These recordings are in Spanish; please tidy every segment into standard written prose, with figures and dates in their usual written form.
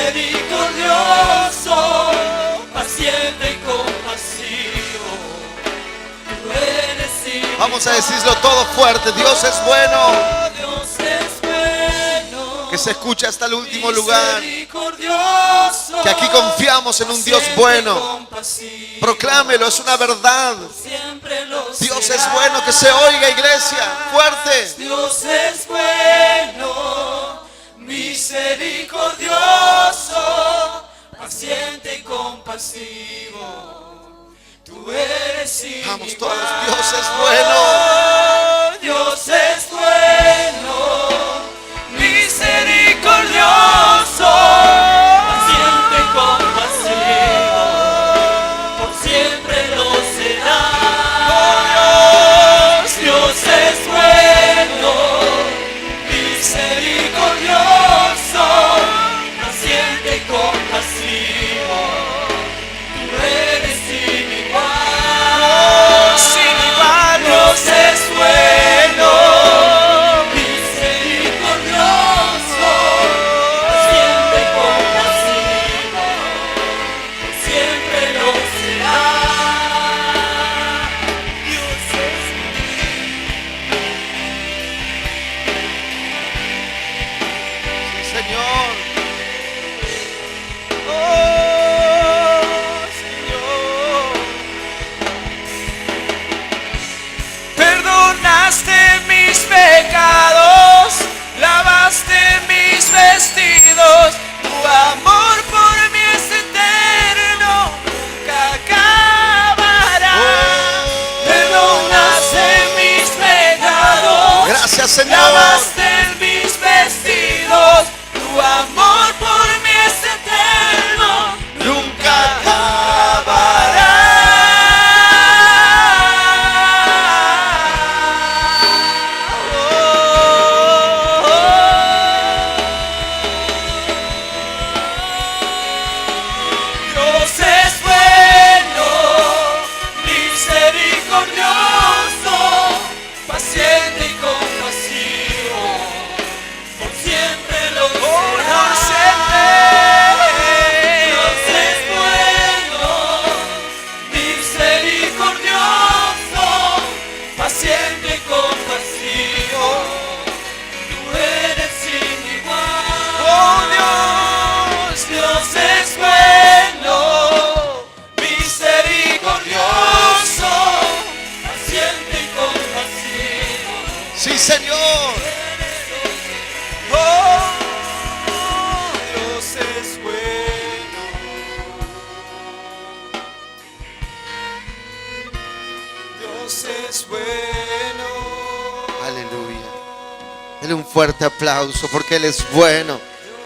misericordioso, paciente y compasivo. Tú eres sin Vamos a decirlo todo fuerte. Dios es bueno. Dios es bueno. Que se escuche hasta el último lugar. Misericordioso, Que aquí confiamos en un Dios bueno. compasivo. Proclámelo, es una verdad. Siempre lo Dios será. es bueno, que se oiga, iglesia, fuerte. Dios es bueno, misericordioso, paciente y compasivo. Tú eres sin Vamos igual. todos, Dios es bueno. Dios es bueno, misericordioso, paciente y compasivo. Por siempre lo será. Dios es bueno, misericordioso, paciente y compasivo. Tú eres sin igual. Sin igual. Dios es bueno, misericordioso, paciente y compasivo. Por siempre lo será. Dios es Sí, Señor. Señor. Perdonaste mis pecados, lavaste mis vestidos, tu amor por mí es eterno, nunca acabará. Perdonaste mis pecados, Gracias, Señor. lavaste mis vestidos, tu amor por mí es eterno, nunca Dios es bueno, misericordioso, paciente y compasivo. Por siempre lo será. Dios es bueno, misericordioso, paciente y compasivo. Tú eres sin igual. Oh Dios, Dios es bueno, misericordioso, paciente y compasivo. Sí, Señor. Oh, Dios es bueno. Dios es bueno. Aleluya. Dele un fuerte aplauso porque Él es bueno,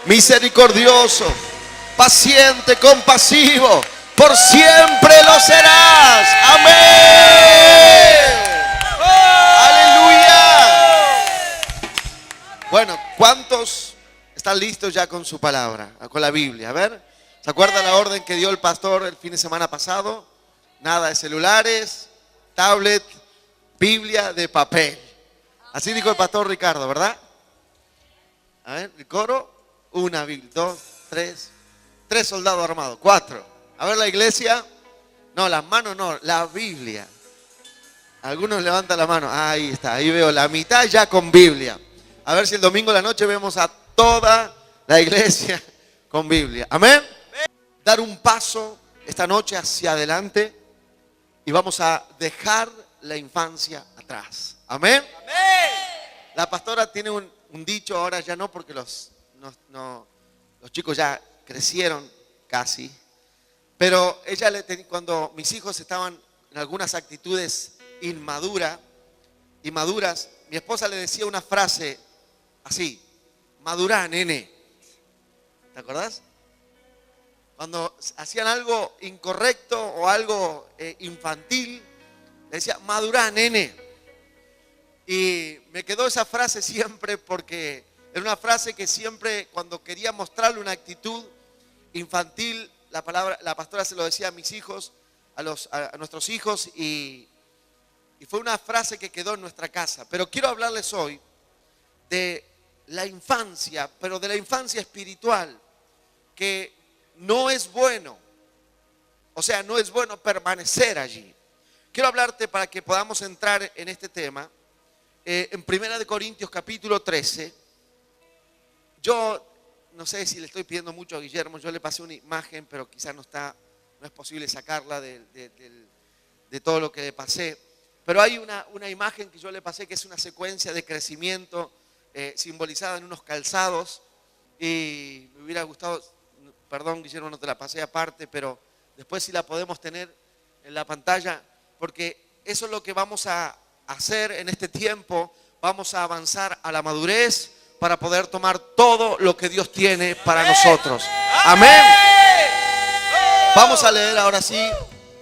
misericordioso, paciente, compasivo. Por siempre lo serás. Amén. Aleluya. Bueno, ¿cuántos están listos ya con su palabra, con la Biblia? A ver, ¿se acuerdan la orden que dio el pastor el fin de semana pasado? Nada de celulares, tablet, Biblia de papel. Así dijo el pastor Ricardo, ¿verdad? A ver, el coro, una Biblia, dos, tres soldados armados, 4. A ver la iglesia, no, las manos no, la Biblia. Algunos levantan la mano, ahí está, ahí veo la mitad ya con Biblia. A ver si el domingo de la noche vemos a toda la iglesia con Biblia. Amén. Dar un paso esta noche hacia adelante y vamos a dejar la infancia atrás. Amén. La pastora tiene un dicho, ahora ya no porque los chicos ya crecieron casi, pero ella cuando mis hijos estaban en algunas actitudes inmaduras, mi esposa le decía una frase así: madurá, nene. ¿Te acordás? Cuando hacían algo incorrecto o algo infantil, le decía: madurá, nene. Y me quedó esa frase siempre porque era una frase que siempre, cuando quería mostrarle una actitud infantil, la pastora se lo decía a mis hijos, a nuestros hijos, y fue una frase que quedó en nuestra casa. Pero quiero hablarles hoy de la infancia, pero de la infancia espiritual. que no es bueno, o sea, no es bueno permanecer allí. Quiero hablarte para que podamos entrar en este tema. En 1 Corintios capítulo 13, yo no sé si le estoy pidiendo mucho a Guillermo, yo le pasé una imagen, pero quizás no es posible sacarla de todo lo que le pasé. Pero hay una imagen que yo le pasé que es una secuencia de crecimiento simbolizada en unos calzados. Y me hubiera gustado, perdón Guillermo, no te la pasé aparte, pero después sí la podemos tener en la pantalla, porque eso es lo que vamos a hacer en este tiempo. Vamos a avanzar a la madurez para poder tomar todo lo que Dios tiene para nosotros. Amén. Vamos a leer ahora sí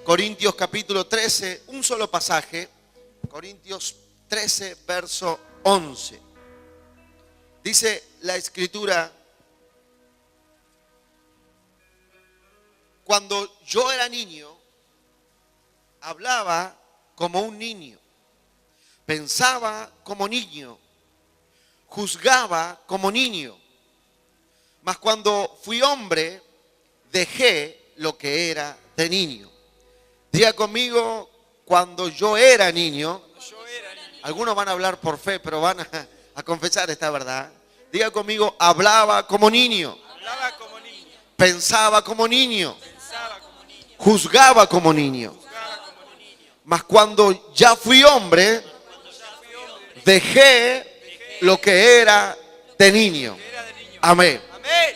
Corintios capítulo 13, un solo pasaje. Corintios 13, verso 11. Dice la Escritura: cuando yo era niño, hablaba como un niño, pensaba como niño, juzgaba como niño. Mas cuando fui hombre, dejé lo que era de niño. Diga conmigo, cuando yo era niño. Algunos van a hablar por fe, pero van a confesar esta verdad. Diga conmigo, hablaba como niño. Hablaba como niño. Pensaba como niño. Pensaba como niño. Juzgaba como niño. Juzgaba como niño. Mas cuando ya fui hombre, dejé lo que era de niño. Amén. Amén.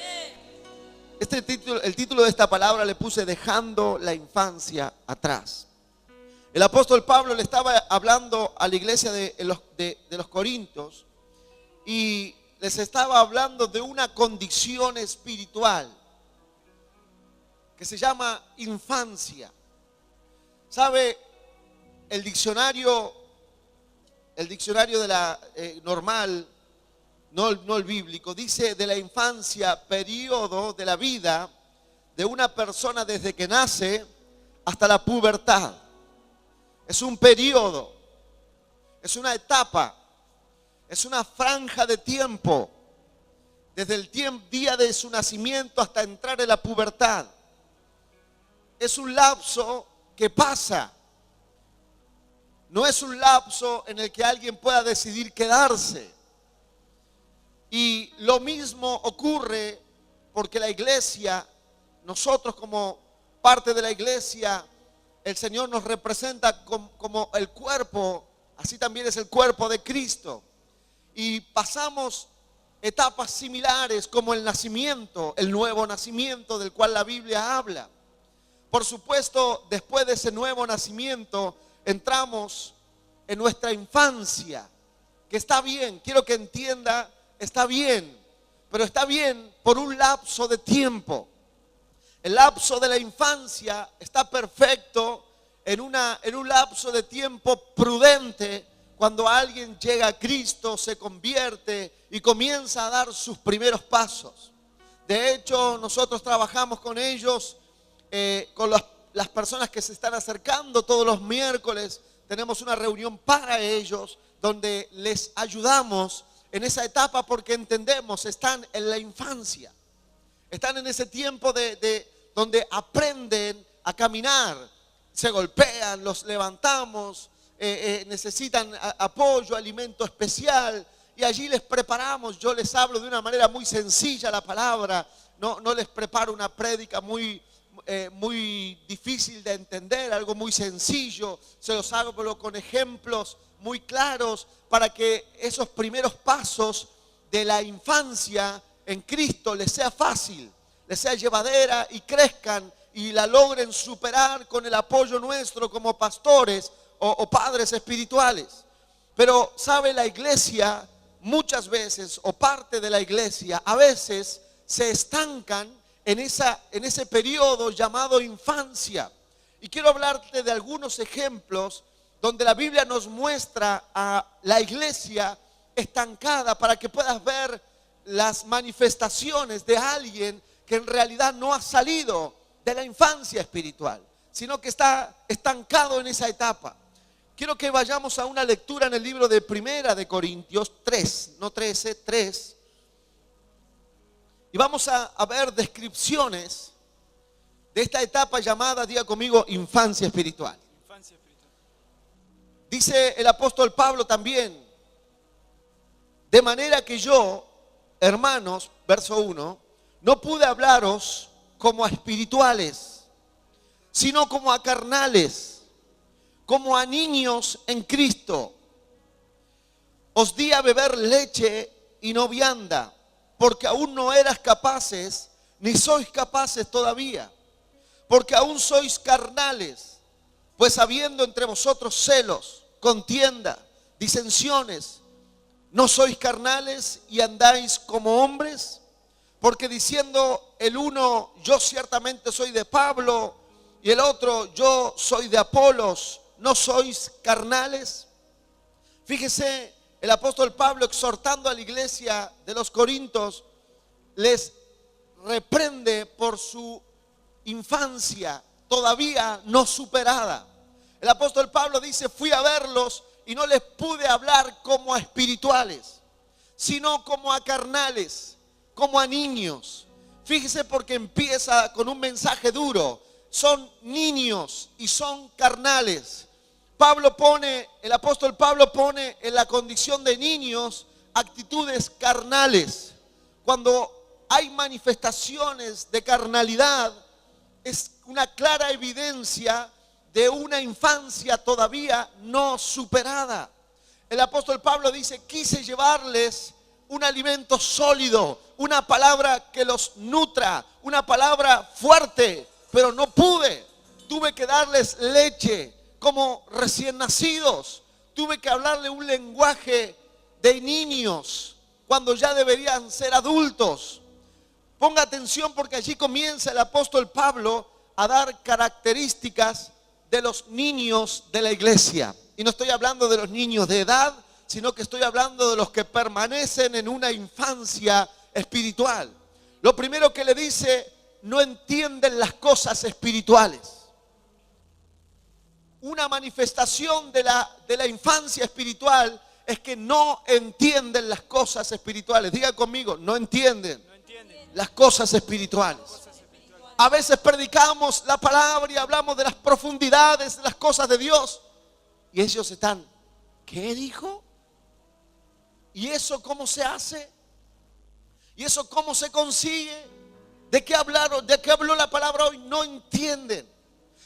El título de esta palabra le puse dejando la infancia atrás. El apóstol Pablo le estaba hablando a la iglesia de los Corintios y les estaba hablando de una condición espiritual que se llama infancia. ¿Sabe? El diccionario de la normal, no el bíblico, dice de la infancia, periodo de la vida de una persona desde que nace hasta la pubertad. Es un periodo, es una etapa, es una franja de tiempo, desde el día de su nacimiento hasta entrar en la pubertad. Es un lapso que pasa. No es un lapso en el que alguien pueda decidir quedarse. Y lo mismo ocurre porque la iglesia, nosotros como parte de la iglesia, el Señor nos representa como el cuerpo, así también es el cuerpo de Cristo. Y pasamos etapas similares como el nacimiento, el nuevo nacimiento del cual la Biblia habla. Por supuesto, después de ese nuevo nacimiento, entramos en nuestra infancia, que está bien, quiero que entienda, está bien, pero está bien por un lapso de tiempo. El lapso de la infancia está perfecto en un lapso de tiempo prudente, cuando alguien llega a Cristo, se convierte y comienza a dar sus primeros pasos. De hecho, nosotros trabajamos con ellos, con las personas que se están acercando todos los miércoles. Tenemos una reunión para ellos donde les ayudamos en esa etapa porque entendemos, están en la infancia. Están en ese tiempo donde aprenden a caminar, se golpean, los levantamos, necesitan apoyo, alimento especial y allí les preparamos. Yo les hablo de una manera muy sencilla la palabra, no les preparo una prédica muy difícil de entender, algo muy sencillo. Se los hago con ejemplos muy claros para que esos primeros pasos de la infancia en Cristo les sea fácil, les sea llevadera y crezcan y la logren superar con el apoyo nuestro como pastores o padres espirituales. Pero sabe, la iglesia muchas veces, o parte de la iglesia a veces, se estancan en ese periodo llamado infancia. Y quiero hablarte de algunos ejemplos donde la Biblia nos muestra a la iglesia estancada para que puedas ver las manifestaciones de alguien que en realidad no ha salido de la infancia espiritual, sino que está estancado en esa etapa. Quiero que vayamos a una lectura en el libro de 1 de Corintios 3, no 13, 3. Y vamos a ver descripciones de esta etapa llamada, diga conmigo, infancia espiritual. Infancia espiritual. Dice el apóstol Pablo también, de manera que yo, hermanos, verso 1, no pude hablaros como a espirituales, sino como a carnales, como a niños en Cristo. Os di a beber leche y no vianda, porque aún no eras capaces, ni sois capaces todavía, porque aún sois carnales, pues habiendo entre vosotros celos, contienda, disensiones, ¿no sois carnales y andáis como hombres? Porque diciendo el uno, yo ciertamente soy de Pablo, y el otro, yo soy de Apolos, ¿no sois carnales? Fíjese, el apóstol Pablo, exhortando a la iglesia de los Corintios, les reprende por su infancia todavía no superada. El apóstol Pablo dice, fui a verlos y no les pude hablar como a espirituales, sino como a carnales, como a niños. Fíjese, porque empieza con un mensaje duro. Son niños y son carnales. El apóstol Pablo pone en la condición de niños actitudes carnales. Cuando hay manifestaciones de carnalidad, es una clara evidencia de una infancia todavía no superada. El apóstol Pablo dice, quise llevarles un alimento sólido, una palabra que los nutra, una palabra fuerte, pero no pude. Tuve que darles leche como recién nacidos. Tuve que hablarle un lenguaje de niños cuando ya deberían ser adultos. Ponga atención, porque allí comienza el apóstol Pablo a dar características de los niños de la iglesia. Y no estoy hablando de los niños de edad, sino que estoy hablando de los que permanecen en una infancia espiritual. Lo primero que le dice, no entienden las cosas espirituales. Una manifestación de la infancia espiritual es que no entienden las cosas espirituales. Diga conmigo, no entienden las cosas espirituales. A veces predicamos la palabra y hablamos de las profundidades de las cosas de Dios, y ellos están, ¿qué dijo? ¿Y eso cómo se hace? ¿Y eso cómo se consigue? ¿De qué hablaron? ¿De qué habló la palabra hoy? No entienden.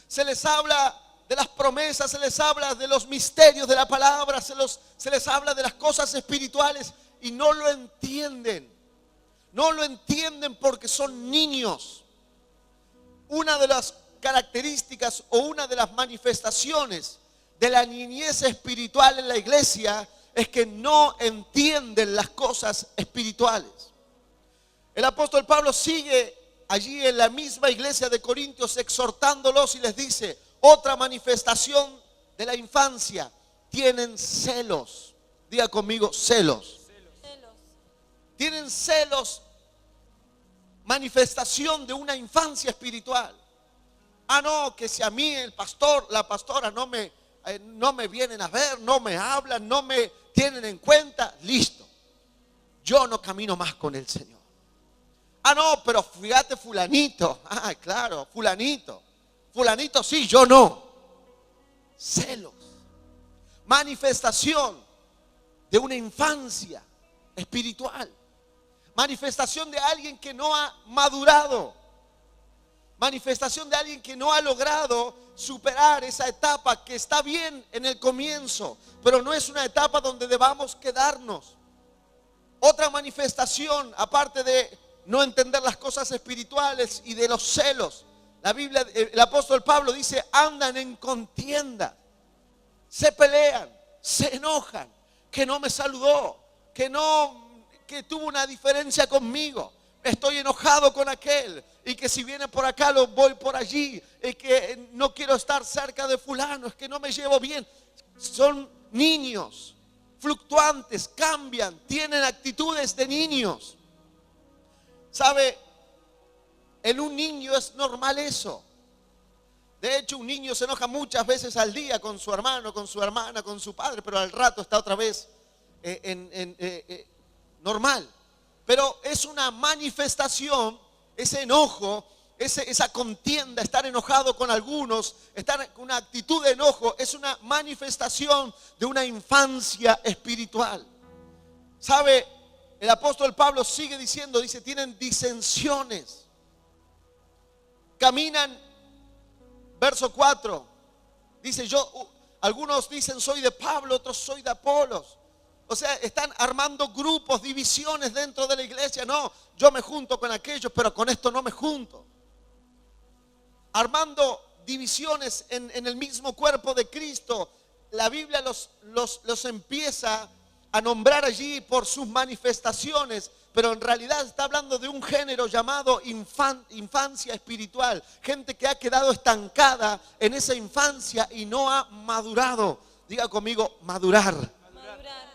Se les habla de las promesas, se les habla de los misterios de la palabra, se les habla de las cosas espirituales y no lo entienden. No lo entienden porque son niños. Una de las características o una de las manifestaciones de la niñez espiritual en la iglesia es que no entienden las cosas espirituales. El apóstol Pablo sigue allí en la misma iglesia de Corintios exhortándolos y les dice, otra manifestación de la infancia, tienen celos. Diga conmigo, celos. Tienen celos, manifestación de una infancia espiritual. No, que si a mí el pastor, la pastora no me vienen a ver, no me hablan, no me tienen en cuenta, listo, yo no camino más con el Señor. No, pero fíjate fulanito, claro, fulanito sí, yo no. Celos, manifestación de una infancia espiritual, manifestación de alguien que no ha madurado, manifestación de alguien que no ha logrado superar esa etapa que está bien en el comienzo, pero no es una etapa donde debamos quedarnos. Otra manifestación, aparte de no entender las cosas espirituales y de los celos, la Biblia, el apóstol Pablo dice, andan en contienda, se pelean, se enojan, que no me saludó, que tuvo una diferencia conmigo, estoy enojado con aquel, y que si viene por acá lo voy por allí, y que no quiero estar cerca de fulano, es que no me llevo bien. Son niños fluctuantes, cambian, tienen actitudes de niños. ¿Sabe? En un niño es normal eso. De hecho, un niño se enoja muchas veces al día con su hermano, con su hermana, con su padre, pero al rato está otra vez normal. pero es una manifestación, ese enojo, esa contienda, estar enojado con algunos, estar con una actitud de enojo, es una manifestación de una infancia espiritual. ¿Sabe? El apóstol Pablo sigue diciendo, dice, tienen disensiones, caminan, verso 4, dice, algunos dicen soy de Pablo, otros soy de Apolos. O sea, están armando grupos, divisiones dentro de la iglesia. No, yo me junto con aquellos, pero con esto no me junto. Armando divisiones en el mismo cuerpo de Cristo. La Biblia los empieza a nombrar allí por sus manifestaciones, pero en realidad está hablando de un género llamado infancia espiritual. Gente que ha quedado estancada en esa infancia y no ha madurado. Diga conmigo, madurar.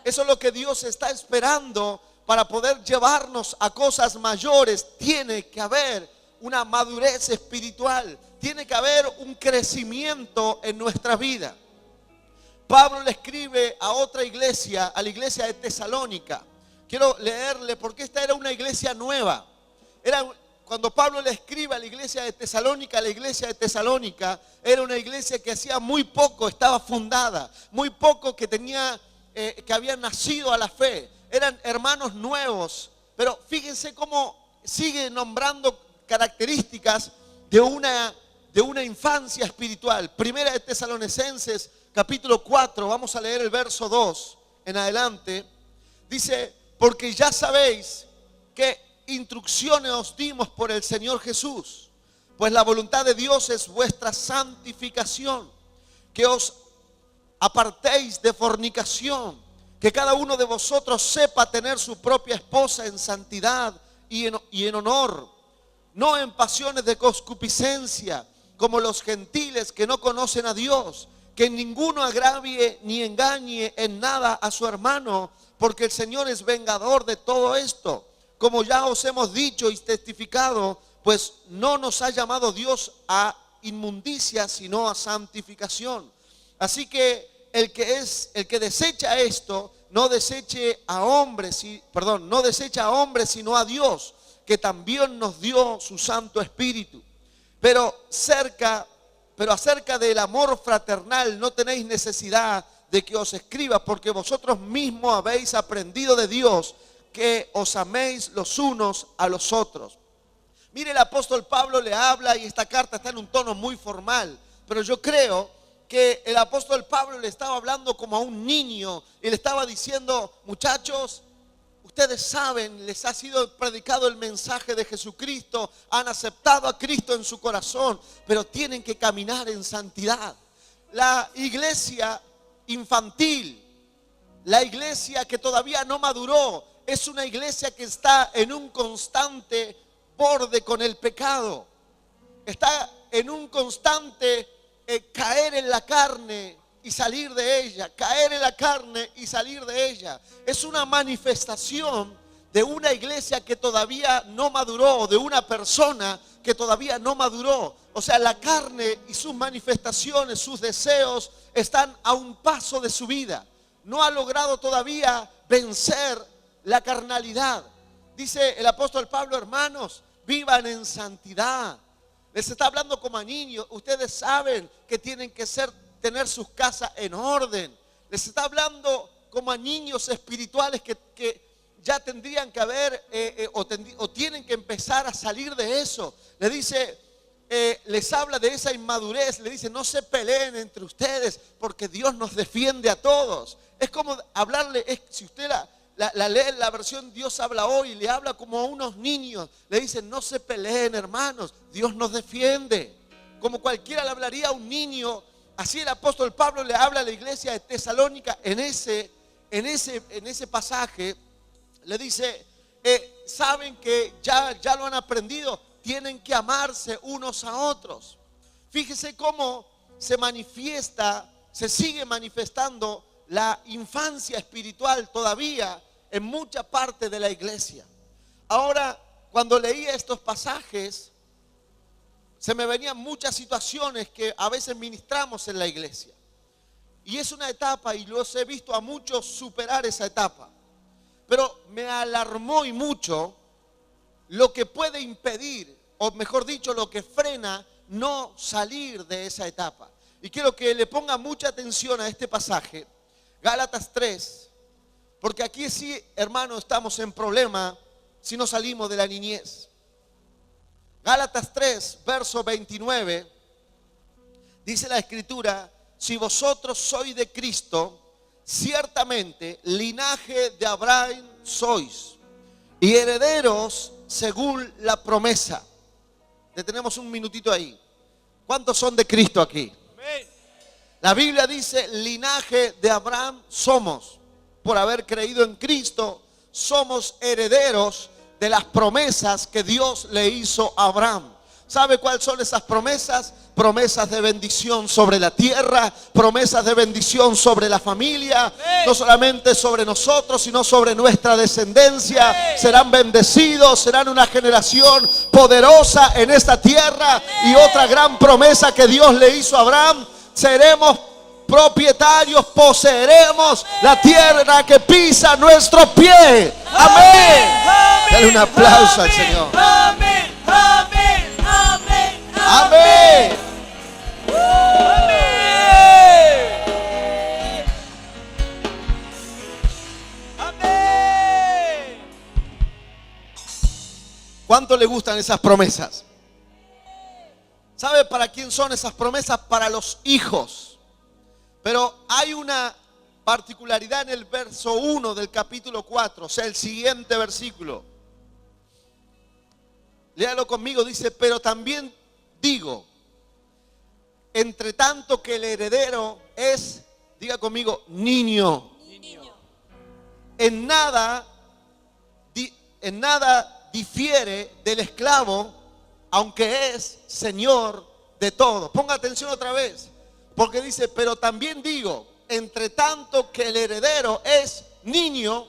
Eso es lo que Dios está esperando para poder llevarnos a cosas mayores. Tiene que haber una madurez espiritual. Tiene que haber un crecimiento en nuestra vida. Pablo le escribe a otra iglesia, a la iglesia de Tesalónica. Quiero leerle porque esta era una iglesia nueva. Cuando Pablo le escribe a la iglesia de Tesalónica era una iglesia que hacía muy poco estaba fundada, muy poco que habían nacido a la fe. Eran hermanos nuevos, pero fíjense cómo sigue nombrando características de una infancia espiritual. Primera de Tesalonicenses, capítulo 4, vamos a leer el verso 2 en adelante. Dice, porque ya sabéis qué instrucciones os dimos por el Señor Jesús, pues la voluntad de Dios es vuestra santificación, que os apartéis de fornicación, que cada uno de vosotros sepa tener su propia esposa en santidad y en honor, no en pasiones de concupiscencia, como los gentiles que no conocen a Dios, que ninguno agravie ni engañe en nada a su hermano, porque el Señor es vengador de todo esto. Como ya os hemos dicho y testificado, pues no nos ha llamado Dios a inmundicia, sino a santificación. Así que el que desecha esto, no desecha a hombres, sino a Dios, que también nos dio su Santo Espíritu. Pero acerca del amor fraternal no tenéis necesidad de que os escriba, porque vosotros mismos habéis aprendido de Dios que os améis los unos a los otros. Mire, el apóstol Pablo le habla y esta carta está en un tono muy formal, pero yo creo que el apóstol Pablo le estaba hablando como a un niño y le estaba diciendo, muchachos, ustedes saben, les ha sido predicado el mensaje de Jesucristo, han aceptado a Cristo en su corazón, pero tienen que caminar en santidad. La iglesia infantil, la iglesia que todavía no maduró, es una iglesia que está en un constante borde con el pecado. Está en un constante caer en la carne y salir de ella, caer en la carne y salir de ella. Es una manifestación de una iglesia que todavía no maduró, de una persona que todavía no maduró. O sea, la carne y sus manifestaciones, sus deseos están a un paso de su vida. No ha logrado todavía vencer la carnalidad. Dice el apóstol Pablo, hermanos, vivan en santidad. Les está hablando como a niños. Ustedes saben que tienen que tener sus casas en orden. Les está hablando como a niños espirituales que ya tendrían que haber o tienen que empezar a salir de eso. Le dice, les habla de esa inmadurez. Le dice, no se peleen entre ustedes porque Dios nos defiende a todos. Es como hablarle, si usted la lee en la versión Dios habla hoy, le habla como a unos niños. Le dice, no se peleen, hermanos, Dios nos defiende. Como cualquiera le hablaría a un niño. Así el apóstol Pablo le habla a la iglesia de Tesalónica en ese pasaje. Le dice, saben que ya lo han aprendido, tienen que amarse unos a otros. Fíjese cómo se sigue manifestando la infancia espiritual todavía en mucha parte de la iglesia. Ahora, cuando leía estos pasajes, se me venían muchas situaciones que a veces ministramos en la iglesia. Y es una etapa, y los he visto a muchos superar esa etapa. Pero me alarmó y mucho lo que puede impedir, o mejor dicho, lo que frena no salir de esa etapa. Y quiero que le ponga mucha atención a este pasaje, Gálatas 3, porque aquí sí, hermano, estamos en problema si no salimos de la niñez. Gálatas 3, verso 29, dice la Escritura: si vosotros sois de Cristo, ciertamente linaje de Abraham sois, y herederos según la promesa. Detenemos un minutito ahí. ¿Cuántos son de Cristo aquí? La Biblia dice: linaje de Abraham somos. Por haber creído en Cristo, somos herederos de las promesas que Dios le hizo a Abraham. ¿Sabe cuáles son esas promesas? Promesas de bendición sobre la tierra, promesas de bendición sobre la familia, no solamente sobre nosotros, sino sobre nuestra descendencia. Serán bendecidos, serán una generación poderosa en esta tierra. Y otra gran promesa que Dios le hizo a Abraham: seremos propietarios, poseeremos la tierra que pisa nuestro pie. Amén. Dale un aplauso al Señor. Amén, amén, amén, Amén. amén. ¿Cuánto le gustan esas promesas? ¿Sabe para quién son esas promesas? Para los hijos. Pero hay una particularidad en el verso 1 del capítulo 4, o sea, el siguiente versículo. Léalo conmigo, dice: pero también digo, entre tanto que el heredero es, diga conmigo, niño. En nada difiere del esclavo, aunque es señor de todo. Ponga atención otra vez, porque dice: pero también digo, entre tanto que el heredero es niño,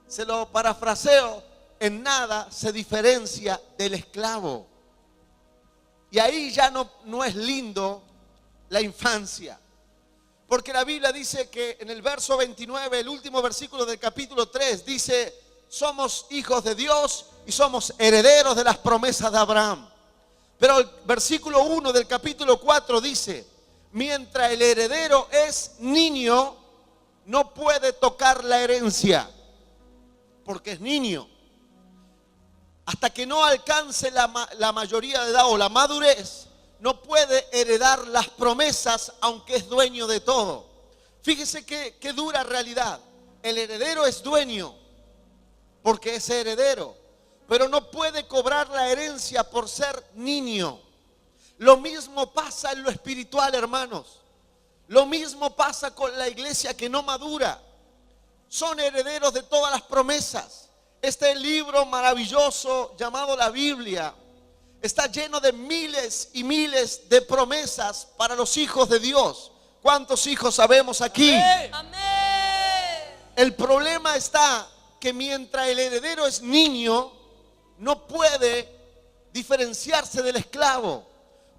se lo parafraseo, en nada se diferencia del esclavo. Y ahí ya no es lindo la infancia, porque la Biblia dice que en el verso 29, el último versículo del capítulo 3, dice: somos hijos de Dios y somos herederos de las promesas de Abraham. Pero el versículo 1 del capítulo 4 dice: mientras el heredero es niño, no puede tocar la herencia, porque es niño. Hasta que no alcance la mayoría de edad o la madurez, no puede heredar las promesas, aunque es dueño de todo. Fíjese qué dura realidad. El heredero es dueño porque es heredero, pero no puede cobrar la herencia por ser niño. Lo mismo pasa en lo espiritual, hermanos. Lo mismo pasa con la iglesia que no madura. Son herederos de todas las promesas. Este libro maravilloso llamado la Biblia está lleno de miles y miles de promesas para los hijos de Dios. ¿Cuántos hijos sabemos aquí? Amén. El problema está que mientras el heredero es niño, no puede diferenciarse del esclavo,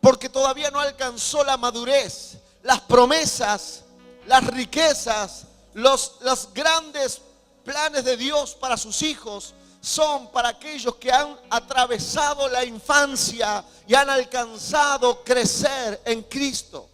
porque todavía no alcanzó la madurez. Las promesas, las riquezas, los grandes planes de Dios para sus hijos son para aquellos que han atravesado la infancia y han alcanzado crecer en Cristo.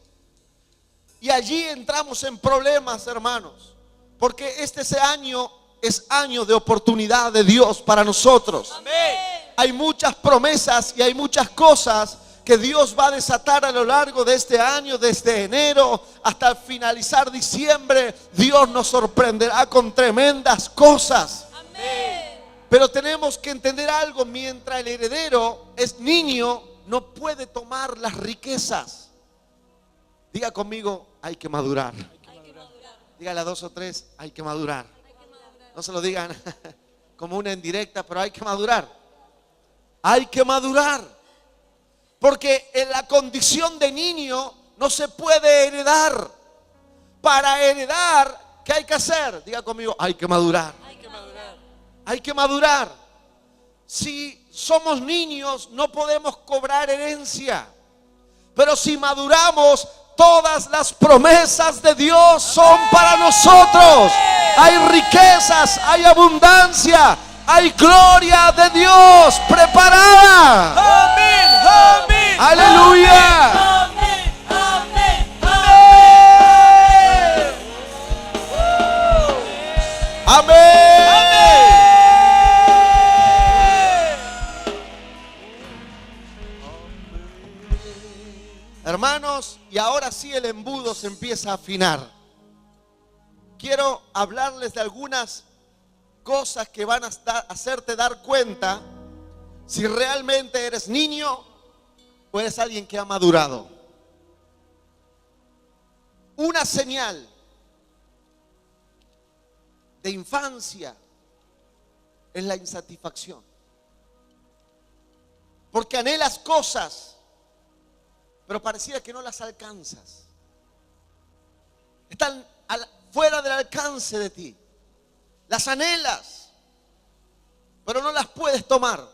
Y allí entramos en problemas, hermanos, porque este año es año de oportunidad de Dios para nosotros. Amén. Hay muchas promesas y hay muchas cosas que Dios va a desatar a lo largo de este año, desde enero hasta finalizar diciembre. Dios nos sorprenderá con tremendas cosas. Amén. Pero tenemos que entender algo: mientras el heredero es niño, no puede tomar las riquezas. Diga conmigo: hay que madurar. Dígale a 2 o 3: hay que madurar. No se lo digan como una indirecta, pero hay que madurar. Hay que madurar. Porque en la condición de niño no se puede heredar. Para heredar, ¿qué hay que hacer? Diga conmigo: hay que madurar. Hay que madurar. Hay que madurar. Si somos niños, no podemos cobrar herencia. Pero si maduramos, todas las promesas de Dios son para nosotros. hay riquezas, hay abundancia, hay gloria de Dios preparada. Amén. Amén. Aleluya. Amén. Amén. Amén. Hermanos, y ahora sí el embudo se empieza a afinar. Quiero hablarles de algunas cosas que van a hacerte dar cuenta si realmente eres niño o eres alguien que ha madurado. Una señal de infancia es la insatisfacción. Porque anhelas cosas, pero pareciera que no las alcanzas. Están fuera del alcance de ti. Las anhelas, pero no las puedes tomar.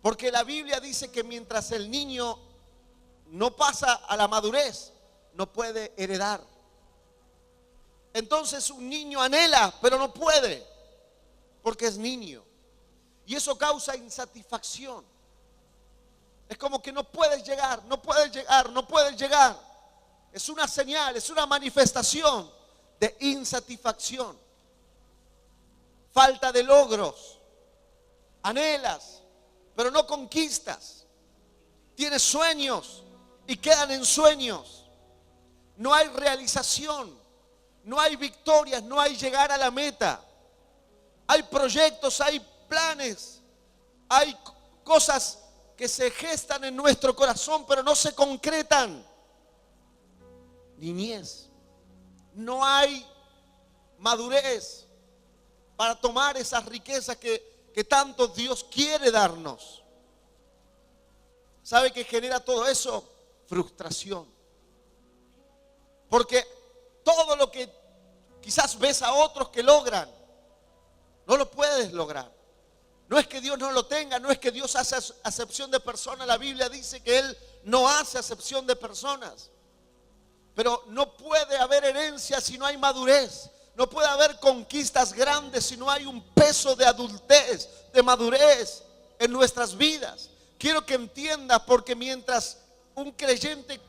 Porque la Biblia dice que mientras el niño no pasa a la madurez, no puede heredar. Entonces un niño anhela, pero no puede, porque es niño. Y eso causa insatisfacción. Es como que no puedes llegar, no puedes llegar, no puedes llegar. Es una señal, es una manifestación de insatisfacción. Falta de logros. Anhelas, pero no conquistas. Tienes sueños y quedan en sueños. No hay realización, no hay victorias, no hay llegar a la meta. Hay proyectos, hay planes, hay cosas que se gestan en nuestro corazón, pero no se concretan. Niñez. No hay madurez para tomar esas riquezas que tanto Dios quiere darnos. ¿Sabe qué genera todo eso? Frustración. Porque todo lo que quizás ves a otros que logran, no lo puedes lograr. No es que Dios no lo tenga, no es que Dios hace acepción de personas. La Biblia dice que Él no hace acepción de personas. Pero no puede haber herencia si no hay madurez. No puede haber conquistas grandes si no hay un peso de adultez, de madurez en nuestras vidas. Quiero que entiendas, porque mientras un creyente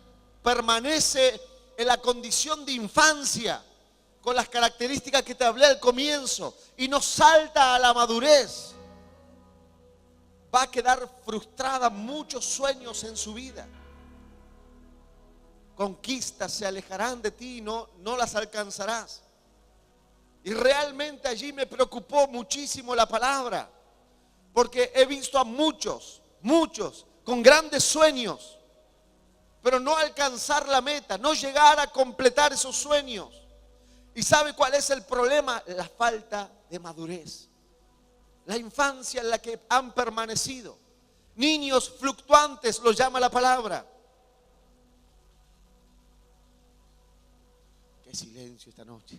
permanece en la condición de infancia, con las características que te hablé al comienzo, y no salta a la madurez, va a quedar frustrada muchos sueños en su vida. Conquistas se alejarán de ti y no las alcanzarás. Y realmente allí me preocupó muchísimo la palabra, porque he visto a muchos con grandes sueños, pero no alcanzar la meta, no llegar a completar esos sueños. ¿Y sabe cuál es el problema? La falta de madurez. La infancia en la que han permanecido. Niños fluctuantes, los llama la palabra. Qué silencio esta noche.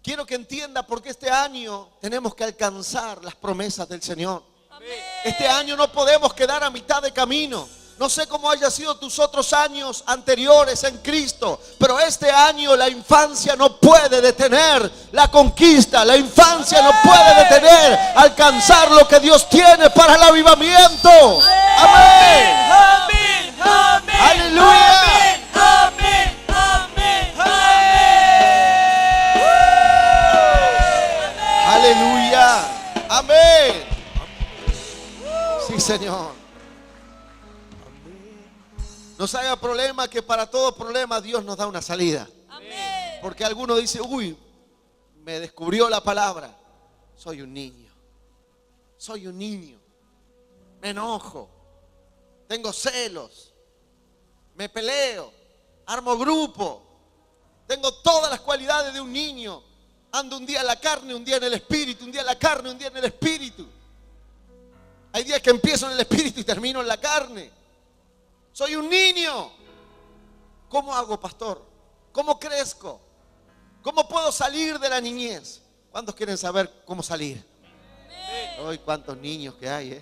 Quiero que entienda, porque este año tenemos que alcanzar las promesas del Señor. Amén. Este año no podemos quedar a mitad de camino. No sé cómo haya sido tus otros años anteriores en Cristo, pero este año la infancia no puede detener la conquista. La infancia no puede detener alcanzar lo que Dios tiene para el avivamiento. Amén. Amén. Amén. Aleluya. Amén. Amén. Amén. Aleluya. Amén. Sí, Señor. No se haga problema, que para todo problema Dios nos da una salida. Amén. Porque alguno dice, uy, me descubrió la palabra. Soy un niño. Soy un niño. Me enojo. Tengo celos. Me peleo. Armo grupo. Tengo todas las cualidades de un niño. Ando un día en la carne, un día en el espíritu. Un día en la carne, un día en el espíritu. Hay días que empiezo en el espíritu y termino en la carne. Soy un niño. ¿Cómo hago, pastor? ¿Cómo crezco? ¿Cómo puedo salir de la niñez? ¿Cuántos quieren saber cómo salir? Hoy cuántos niños que hay,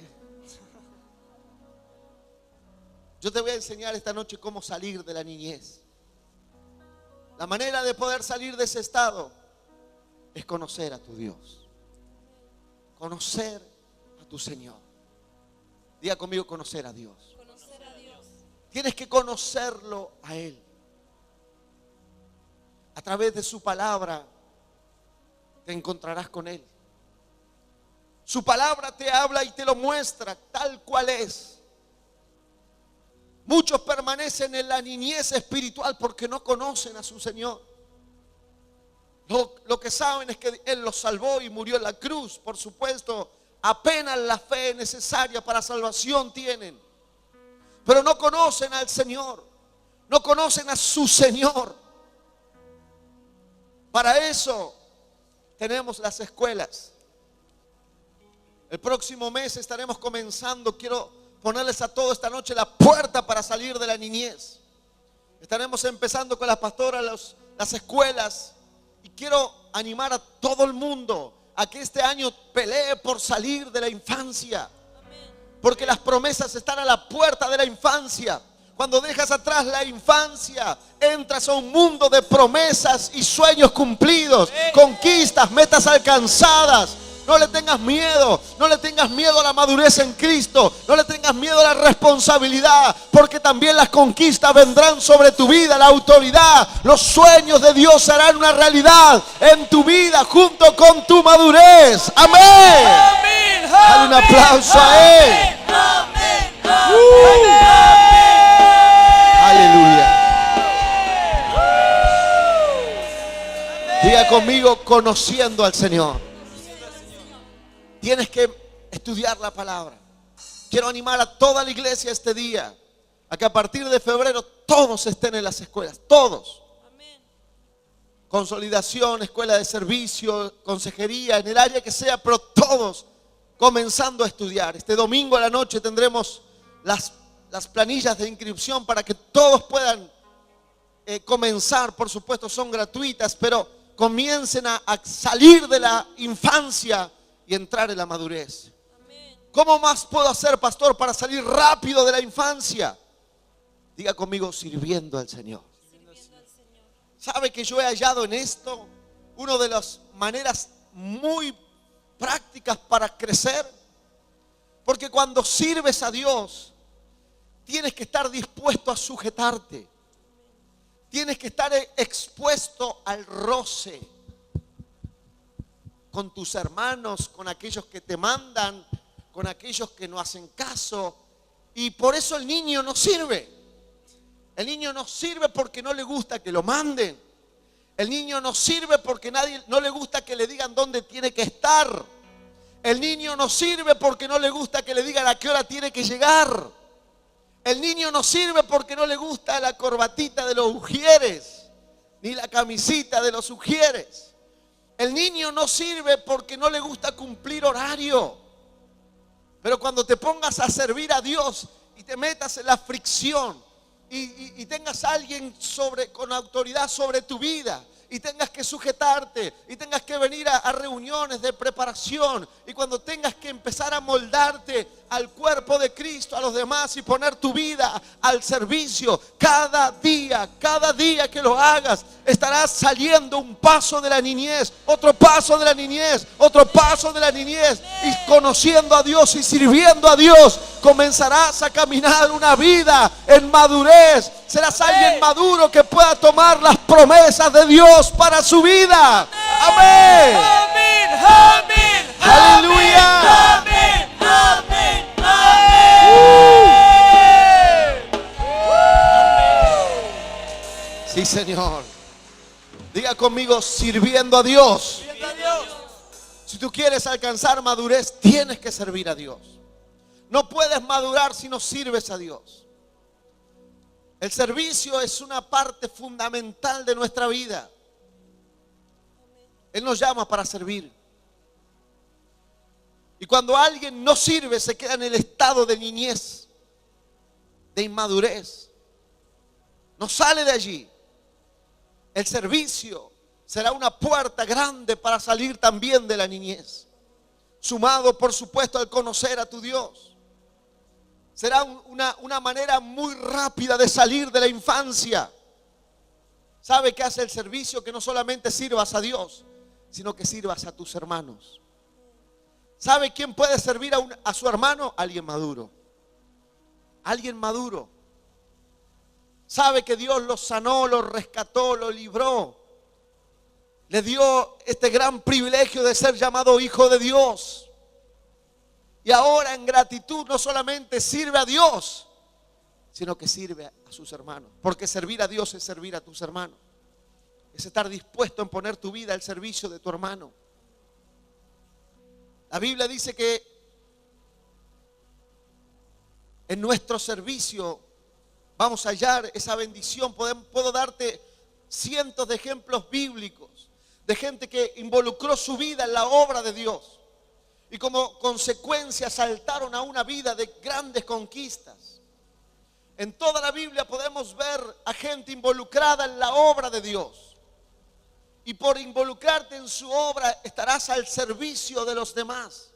Yo te voy a enseñar esta noche cómo salir de la niñez. La manera de poder salir de ese estado es conocer a tu Dios. Conocer a tu Señor. Diga conmigo, conocer a Dios. Conocer a Dios. Tienes que conocerlo a Él. A través de su palabra te encontrarás con Él. Su palabra te habla y te lo muestra tal cual es. Muchos permanecen en la niñez espiritual porque no conocen a su Señor. Lo que saben es que Él los salvó y murió en la cruz. Por supuesto, apenas la fe necesaria para salvación tienen. Pero no conocen al Señor. No conocen a su Señor. Para eso tenemos las escuelas. El próximo mes estaremos comenzando. Quiero ponerles a todos esta noche la puerta para salir de la niñez. Estaremos empezando con las pastoras las escuelas. Y quiero animar a todo el mundo a que este año pelee por salir de la infancia. Porque las promesas están a la puerta de la infancia. Cuando dejas atrás la infancia, entras a un mundo de promesas y sueños cumplidos, conquistas, metas alcanzadas. No le tengas miedo, no le tengas miedo a la madurez en Cristo, no le tengas miedo a la responsabilidad, porque también las conquistas vendrán sobre tu vida, la autoridad, los sueños de Dios serán una realidad en tu vida junto con tu madurez. Amén. Amén. Dale un aplauso a Él. Amén. Aleluya. Diga conmigo, conociendo al Señor. Tienes que estudiar la palabra. Quiero animar a toda la iglesia este día a que a partir de febrero todos estén en las escuelas, todos. Consolidación, escuela de servicio, consejería, en el área que sea, pero todos comenzando a estudiar. Este domingo a la noche tendremos las planillas de inscripción para que todos puedan comenzar. Por supuesto son gratuitas, pero comiencen a salir de la infancia y entrar en la madurez. ¿Cómo más puedo hacer, pastor, para salir rápido de la infancia? Diga conmigo, sirviendo al Señor. ¿Sabe que yo he hallado en esto una de las maneras muy prácticas para crecer? Porque cuando sirves a Dios, tienes que estar dispuesto a sujetarte. Tienes que estar expuesto al roce con tus hermanos, con aquellos que te mandan, con aquellos que no hacen caso. Y por eso el niño no sirve. El niño no sirve porque no le gusta que lo manden. El niño no sirve porque no le gusta que le digan dónde tiene que estar. El niño no sirve porque no le gusta que le digan a qué hora tiene que llegar. El niño no sirve porque no le gusta la corbatita de los ujieres, ni la camisita de los ujieres. El niño no sirve porque no le gusta cumplir horario. Pero cuando te pongas a servir a Dios y te metas en la fricción y tengas a alguien con autoridad sobre tu vida, y tengas que sujetarte y tengas que venir a reuniones de preparación, y cuando tengas que empezar a moldarte al cuerpo de Cristo, a los demás, y poner tu vida al servicio, cada día que lo hagas, estarás saliendo un paso de la niñez, otro paso de la niñez, otro paso de la niñez, y conociendo a Dios y sirviendo a Dios, comenzarás a caminar una vida en madurez. Serás alguien maduro que pueda tomar las promesas de Dios para su vida. Amén. Amén. Amén. Aleluya. Amén. Amén. Sí, Señor. Diga conmigo, sirviendo a Dios. Si tú quieres alcanzar madurez, tienes que servir a Dios. No puedes madurar si no sirves a Dios. El servicio es una parte fundamental de nuestra vida. Él nos llama para servir. Y cuando alguien no sirve, se queda en el estado de niñez, de inmadurez. No sale de allí. El servicio será una puerta grande para salir también de la niñez. Sumado, por supuesto, al conocer a tu Dios. Será una manera muy rápida de salir de la infancia. ¿Sabe qué hace el servicio? Que no solamente sirvas a Dios, sino que sirvas a tus hermanos. ¿Sabe quién puede servir a su hermano? Alguien maduro. Alguien maduro. Sabe que Dios lo sanó, lo rescató, lo libró. Le dio este gran privilegio de ser llamado hijo de Dios. Y ahora en gratitud no solamente sirve a Dios, sino que sirve a sus hermanos. Porque servir a Dios es servir a tus hermanos. Es estar dispuesto en poner tu vida al servicio de tu hermano. La Biblia dice que en nuestro servicio vamos a hallar esa bendición. Puedo darte cientos de ejemplos bíblicos de gente que involucró su vida en la obra de Dios y como consecuencia saltaron a una vida de grandes conquistas. En toda la Biblia podemos ver a gente involucrada en la obra de Dios. Y por involucrarte en su obra estarás al servicio de los demás.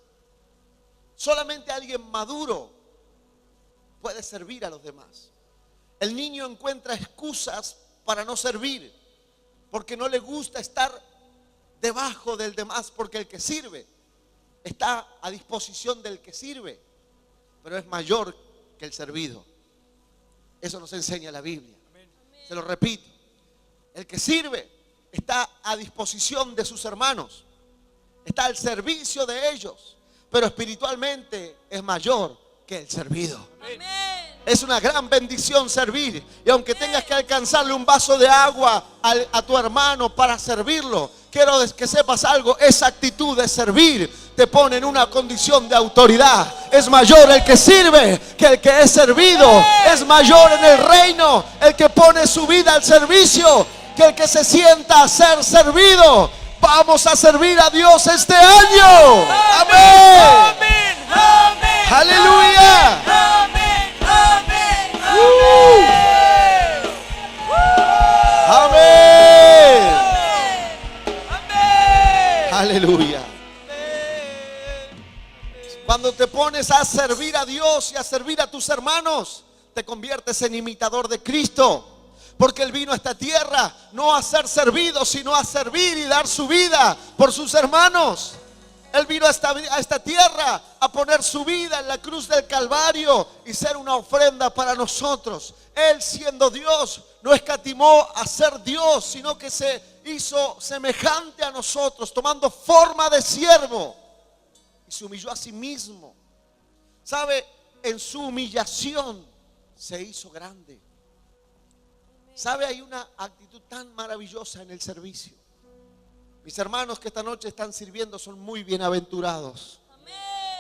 Solamente alguien maduro puede servir a los demás. El niño encuentra excusas para no servir, porque no le gusta estar debajo del demás, porque el que sirve está a disposición del que sirve, pero es mayor que el servido. Eso nos enseña la Biblia. Se lo repito, el que sirve está a disposición de sus hermanos, está al servicio de ellos, pero espiritualmente es mayor que el servido. Es una gran bendición servir. Y aunque tengas que alcanzarle un vaso de agua a tu hermano para servirlo, quiero que sepas algo: esa actitud de servir te pone en una condición de autoridad. Es mayor el que sirve que el que es servido. Es mayor en el reino el que pone su vida al servicio que el que se sienta a ser servido. Vamos a servir a Dios este año. Amén. Aleluya. Amén. Aleluya. Cuando te pones a servir a Dios y a servir a tus hermanos, te conviertes en imitador de Cristo. Porque Él vino a esta tierra no a ser servido, sino a servir y dar su vida por sus hermanos. Él vino a esta tierra a poner su vida en la cruz del Calvario y ser una ofrenda para nosotros. Él, siendo Dios, no escatimó a ser Dios, sino que se hizo semejante a nosotros, tomando forma de siervo, y se humilló a sí mismo. ¿Sabe? En su humillación se hizo grande. ¿Sabe? Hay una actitud tan maravillosa en el servicio. Mis hermanos que esta noche están sirviendo son muy bienaventurados. Amén.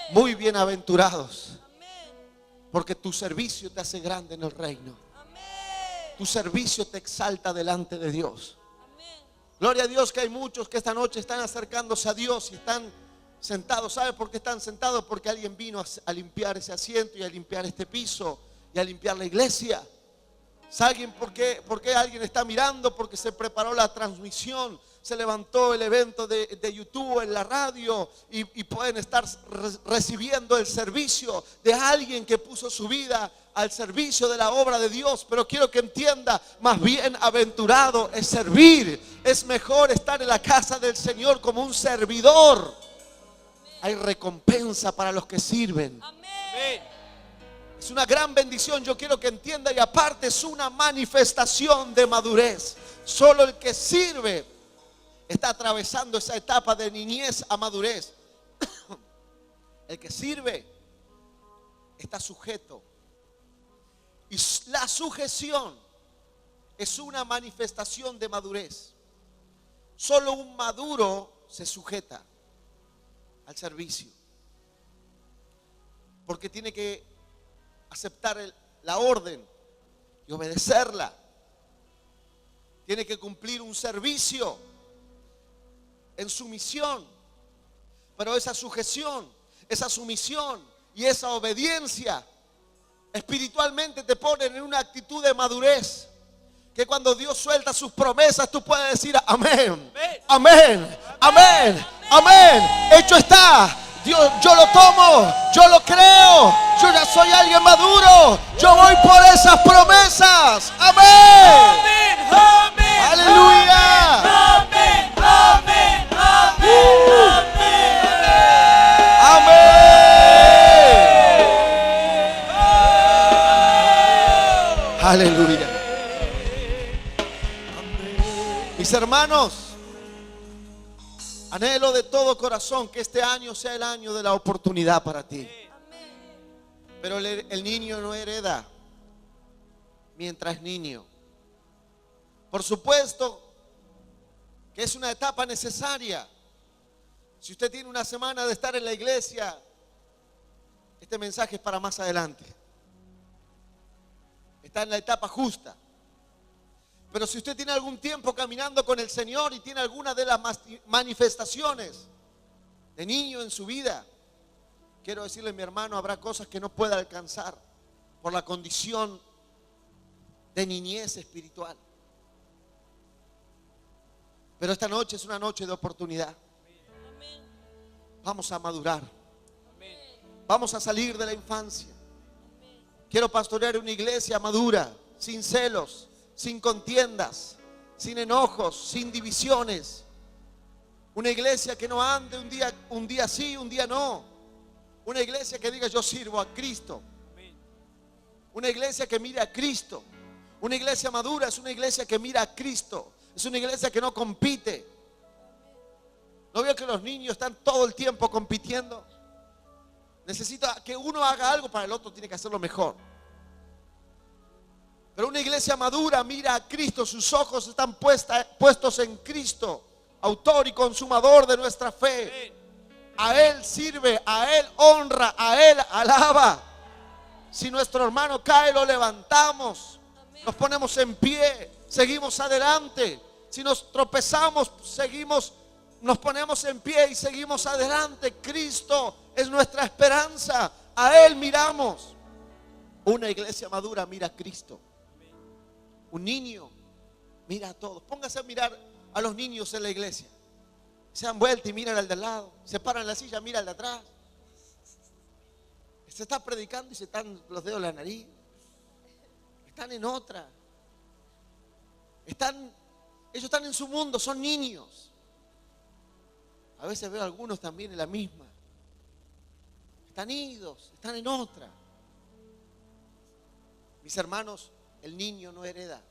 Muy bienaventurados. Amén. Porque tu servicio te hace grande en el reino. Amén. Tu servicio te exalta delante de Dios. Amén. Gloria a Dios que hay muchos que esta noche están acercándose a Dios y están sentados. ¿Sabe por qué están sentados? Porque alguien vino a limpiar ese asiento y a limpiar este piso y a limpiar la iglesia. ¿Saben por qué alguien está mirando? Porque se preparó la transmisión, se levantó el evento de YouTube en la radio y pueden estar recibiendo el servicio de alguien que puso su vida al servicio de la obra de Dios. Pero quiero que entienda, más bienaventurado es servir. Es mejor estar en la casa del Señor como un servidor. Hay recompensa para los que sirven. Amén. Es una gran bendición, yo quiero que entienda, y aparte es una manifestación de madurez. Solo el que sirve está atravesando esa etapa de niñez a madurez. El que sirve está sujeto. Y la sujeción es una manifestación de madurez. Solo un maduro se sujeta al servicio, porque tiene que aceptar la orden y obedecerla. Tiene que cumplir un servicio en sumisión. Pero esa sujeción, esa sumisión y esa obediencia espiritualmente te ponen en una actitud de madurez, que cuando Dios suelta sus promesas tú puedes decir amén, amén, amén, amén. Hecho está. Dios, yo lo tomo, yo lo creo, yo ya soy alguien maduro, yo voy por esas promesas. Amén. Amén. Aleluya. Mis hermanos, anhelo de todo corazón que este año sea el año de la oportunidad para ti. Pero el niño no hereda mientras es niño. Por supuesto que es una etapa necesaria. Si usted tiene una semana de estar en la iglesia, este mensaje es para más adelante. Está en la etapa justa. Pero si usted tiene algún tiempo caminando con el Señor y tiene alguna de las manifestaciones de niño en su vida, quiero decirle, mi hermano, habrá cosas que no pueda alcanzar por la condición de niñez espiritual. Pero esta noche es una noche de oportunidad. Vamos a madurar. Vamos a salir de la infancia. Quiero pastorear una iglesia madura, sin celos, sin contiendas, sin enojos, sin divisiones. Una iglesia que no ande un día sí, un día no. Una iglesia que diga: yo sirvo a Cristo. Una iglesia que mire a Cristo. Una iglesia madura es una iglesia que mira a Cristo. Es una iglesia que no compite. ¿No veo que los niños están todo el tiempo compitiendo? Necesita que uno haga algo para el otro, tiene que hacerlo mejor. Pero una iglesia madura mira a Cristo, sus ojos están puestos en Cristo, autor y consumador de nuestra fe. A Él sirve, a Él honra, a Él alaba. Si nuestro hermano cae, lo levantamos, nos ponemos en pie, seguimos adelante. Si nos tropezamos, nos ponemos en pie y seguimos adelante. Cristo es nuestra esperanza, a Él miramos. Una iglesia madura mira a Cristo. Un niño mira a todos. Póngase a mirar a los niños en la iglesia. Se dan vuelta y miran al de al lado. Se paran en la silla, mira al de atrás. Se está predicando y se están los dedos en la nariz. Están en otra. Ellos están en su mundo, son niños. A veces veo a algunos también en la misma. Están idos, están en otra. Mis hermanos, el niño no hereda,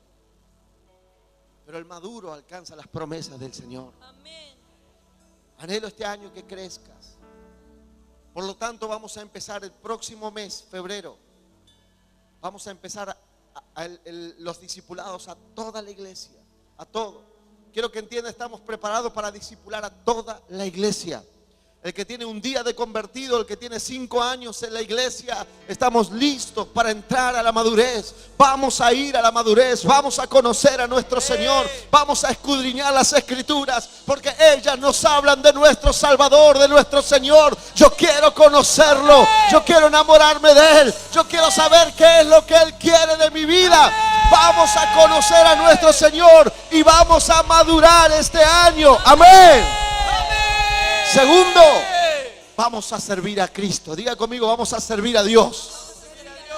pero el maduro alcanza las promesas del Señor. Anhelo este año que crezcas. Por lo tanto, vamos a empezar el próximo mes, febrero. Vamos a empezar los discipulados a toda la iglesia, a todo. Quiero que entienda, estamos preparados para discipular a toda la iglesia. El que tiene un día de convertido, el que tiene 5 años en la iglesia, estamos listos para entrar a la madurez. Vamos a ir a la madurez, vamos a conocer a nuestro Señor, vamos a escudriñar las Escrituras, porque ellas nos hablan de nuestro Salvador, de nuestro Señor. Yo quiero conocerlo, yo quiero enamorarme de Él, yo quiero saber qué es lo que Él quiere de mi vida. Vamos a conocer a nuestro Señor y vamos a madurar este año. Amén. Segundo, vamos a servir a Cristo. Diga conmigo, vamos a servir a Dios.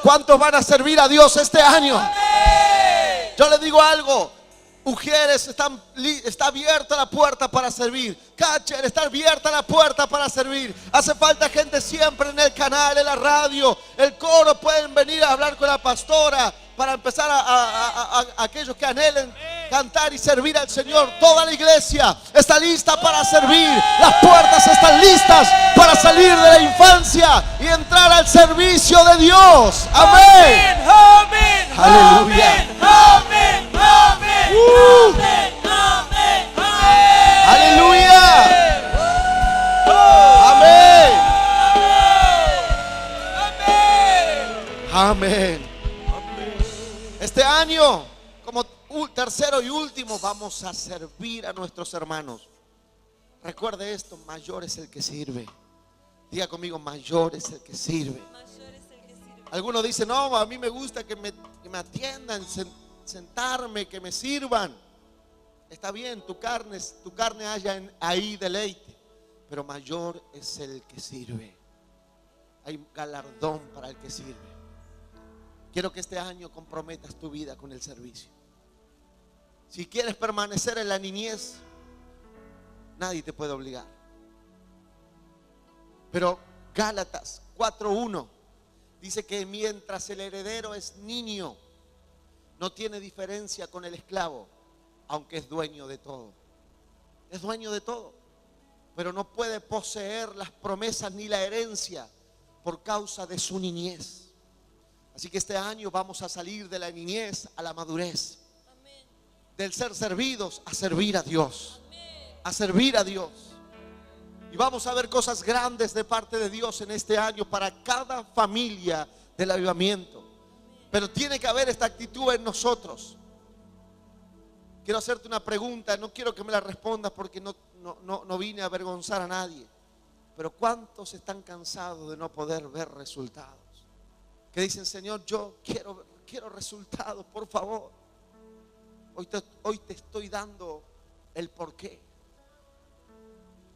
¿Cuántos van a servir a Dios este año? Yo le digo algo. Mujeres, está abierta la puerta para servir. Catcher, está abierta la puerta para servir. Hace falta gente siempre en el canal, en la radio. El coro, pueden venir a hablar con la pastora para empezar a aquellos que anhelen cantar y servir al Señor. Toda la iglesia está lista para servir. Las puertas están listas para salir de la infancia y entrar al servicio de Dios. Amén. Amén. Aleluya. Amén. Amén. Aleluya. Amén. Amén. Este año, como tercero y último, vamos a servir a nuestros hermanos. Recuerde esto, mayor es el que sirve. Diga conmigo, mayor es el que sirve. Algunos dicen, no, a mí me gusta que me atiendan, sentarme, que me sirvan. Está bien, tu carne haya ahí deleite, pero mayor es el que sirve. Hay galardón para el que sirve. Quiero que este año comprometas tu vida con el servicio. Si quieres permanecer en la niñez, nadie te puede obligar. Pero Gálatas 4:1 dice que mientras el heredero es niño, no tiene diferencia con el esclavo, aunque es dueño de todo. Es dueño de todo, pero no puede poseer las promesas ni la herencia por causa de su niñez. Así que este año vamos a salir de la niñez a la madurez, del ser servidos a servir a Dios, a servir a Dios. Y vamos a ver cosas grandes de parte de Dios en este año para cada familia del avivamiento. Pero tiene que haber esta actitud en nosotros. Quiero hacerte una pregunta, no quiero que me la respondas porque no vine a avergonzar a nadie. Pero ¿cuántos están cansados de no poder ver resultados? Que dicen, Señor, yo quiero resultados, por favor. Hoy te estoy dando el porqué.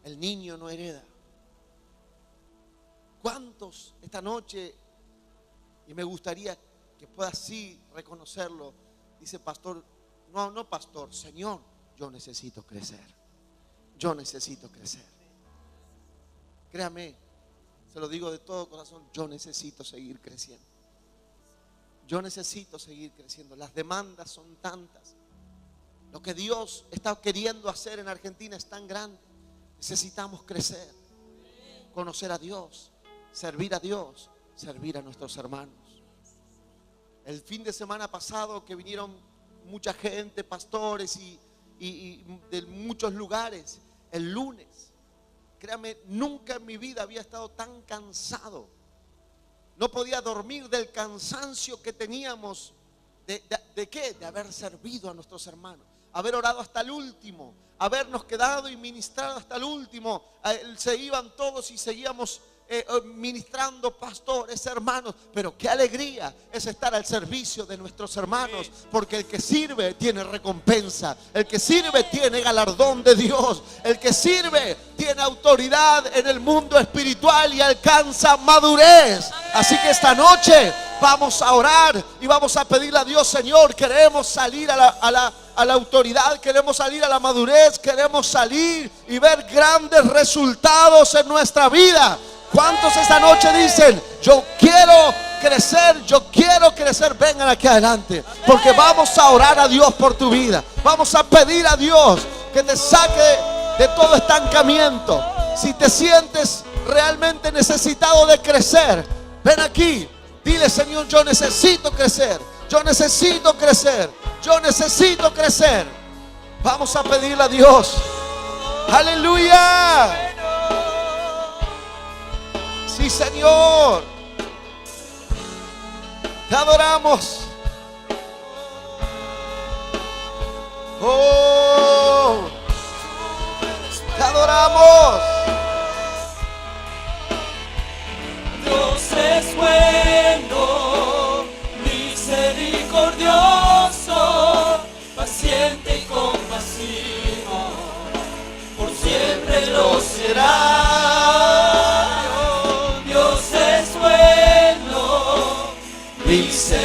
El niño no hereda. ¿Cuántos esta noche, y me gustaría que puedas así reconocerlo, dice pastor, no pastor, Señor, yo necesito crecer. Yo necesito crecer. Créame, se lo digo de todo corazón, yo necesito seguir creciendo. Yo necesito seguir creciendo. Las demandas son tantas. Lo que Dios está queriendo hacer en Argentina es tan grande. Necesitamos crecer, conocer a Dios, servir a nuestros hermanos. El fin de semana pasado que vinieron mucha gente, pastores y de muchos lugares, el lunes, créame, nunca en mi vida había estado tan cansado. No podía dormir del cansancio que teníamos. ¿De qué? De haber servido a nuestros hermanos, haber orado hasta el último, habernos quedado y ministrado hasta el último. Se iban todos y seguíamos ministrando, pastores, hermanos. Pero qué alegría es estar al servicio de nuestros hermanos, porque el que sirve tiene recompensa, el que sirve tiene galardón de Dios, el que sirve tiene autoridad en el mundo espiritual y alcanza madurez. Así que esta noche vamos a orar y vamos a pedirle a Dios, Señor, queremos salir a la autoridad, queremos salir a la madurez, queremos salir y ver grandes resultados en nuestra vida. ¿Cuántos esta noche dicen, yo quiero crecer? Vengan aquí adelante, porque vamos a orar a Dios por tu vida. Vamos a pedir a Dios que te saque de todo estancamiento. Si te sientes realmente necesitado de crecer, ven aquí, dile, Señor, yo necesito crecer, yo necesito crecer, yo necesito crecer. Vamos a pedirle a Dios. Aleluya. Sí, Señor, te adoramos. Oh, te adoramos. Dios es bueno, misericordioso, paciente y compasivo, por siempre lo será. Dios es bueno, misericordioso,